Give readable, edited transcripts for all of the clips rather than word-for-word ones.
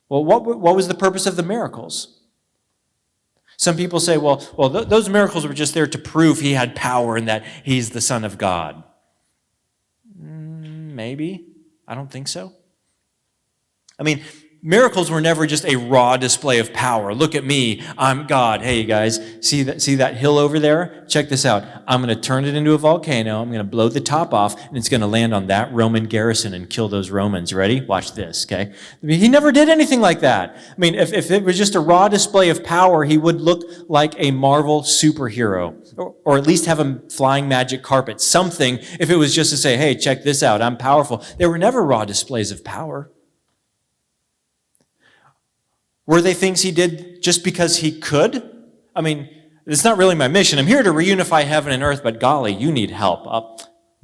Well, what was the purpose of the miracles? Some people say, those miracles were just there to prove he had power and that he's the Son of God. Maybe. I don't think so. I mean, miracles were never just a raw display of power. Look at me, I'm God. Hey, you guys, see that hill over there? Check this out. I'm going to turn it into a volcano. I'm going to blow the top off, and it's going to land on that Roman garrison and kill those Romans. Ready? Watch this, okay? I mean, he never did anything like that. I mean, if it was just a raw display of power, he would look like a Marvel superhero, or at least have a flying magic carpet, something, if it was just to say, hey, check this out, I'm powerful. They were never raw displays of power. Were they things he did just because he could? I mean, it's not really my mission. I'm here to reunify heaven and earth, but golly, you need help.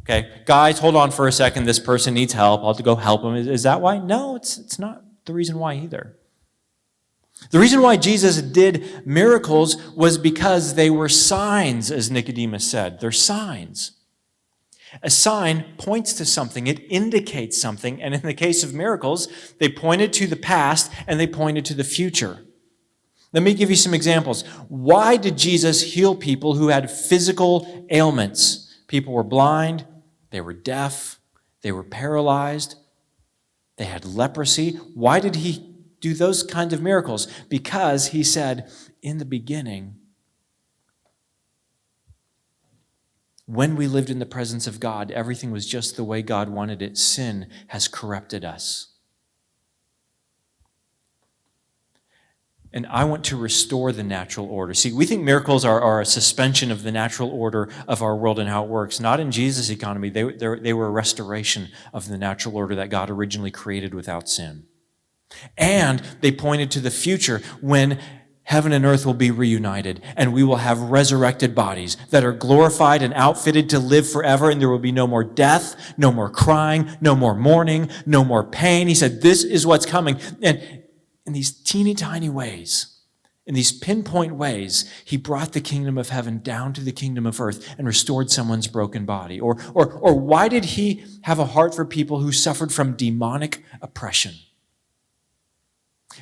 Okay, guys, hold on for a second. This person needs help. I'll have to go help him. Is that why? No, it's not the reason why either. The reason why Jesus did miracles was because they were signs, as Nicodemus said. They're signs. A sign points to something. It indicates something. And in the case of miracles, they pointed to the past and they pointed to the future. Let me give you some examples. Why did Jesus heal people who had physical ailments? People were blind, they were deaf, they were paralyzed, they had leprosy. Why did he do those kinds of miracles? Because he said, in the beginning, when we lived in the presence of God, everything was just the way God wanted it. Sin has corrupted us. And I want to restore the natural order. See, we think miracles are a suspension of the natural order of our world and how it works. Not in Jesus' economy. They were a restoration of the natural order that God originally created without sin. And they pointed to the future when heaven and earth will be reunited, and we will have resurrected bodies that are glorified and outfitted to live forever, and there will be no more death, no more crying, no more mourning, no more pain. He said, this is what's coming. And in these teeny tiny ways, in these pinpoint ways, he brought the kingdom of heaven down to the kingdom of earth and restored someone's broken body. Or why did he have a heart for people who suffered from demonic oppression?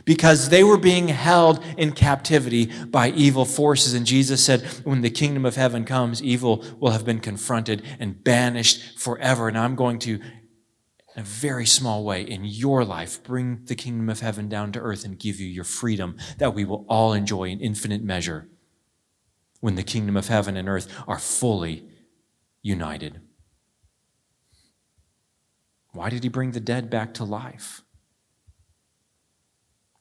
Because they were being held in captivity by evil forces. And Jesus said, when the kingdom of heaven comes, evil will have been confronted and banished forever. And I'm going to, in a very small way, in your life, bring the kingdom of heaven down to earth and give you your freedom that we will all enjoy in infinite measure when the kingdom of heaven and earth are fully united. Why did he bring the dead back to life?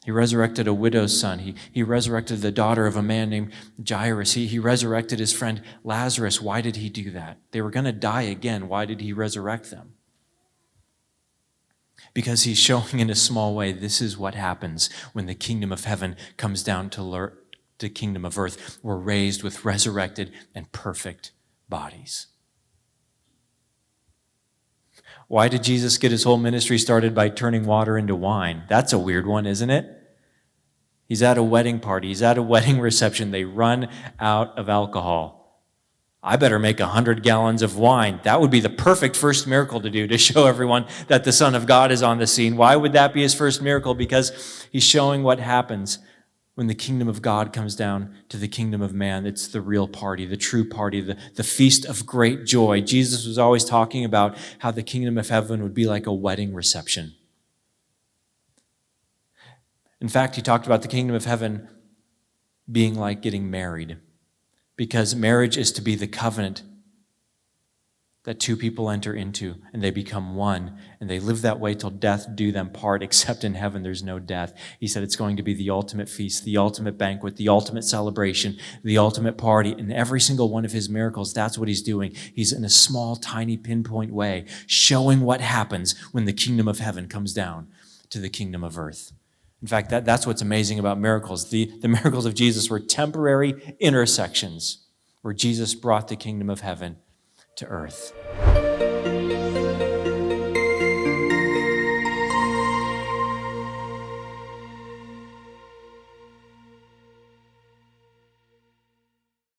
He resurrected a widow's son. He resurrected the daughter of a man named Jairus. He resurrected his friend Lazarus. Why did he do that? They were going to die again. Why did he resurrect them? Because he's showing in a small way, this is what happens when the kingdom of heaven comes down to the kingdom of earth. We're raised with resurrected and perfect bodies. Why did Jesus get his whole ministry started by turning water into wine? That's a weird one, isn't it? He's at a wedding party. He's at a wedding reception. They run out of alcohol. I better make 100 gallons of wine. That would be the perfect first miracle to do, to show everyone that the Son of God is on the scene. Why would that be his first miracle? Because he's showing what happens when the kingdom of God comes down to the kingdom of man. It's the real party, the true party, the feast of great joy. Jesus was always talking about how the kingdom of heaven would be like a wedding reception. In fact, he talked about the kingdom of heaven being like getting married, because marriage is to be the covenant that two people enter into, and they become one, and they live that way till death do them part, except in heaven there's no death. He said it's going to be the ultimate feast, the ultimate banquet, the ultimate celebration, the ultimate party. In every single one of his miracles, that's what he's doing. He's in a small, tiny, pinpoint way, showing what happens when the kingdom of heaven comes down to the kingdom of earth. In fact, that's what's amazing about miracles. The miracles of Jesus were temporary intersections where Jesus brought the kingdom of heaven to earth.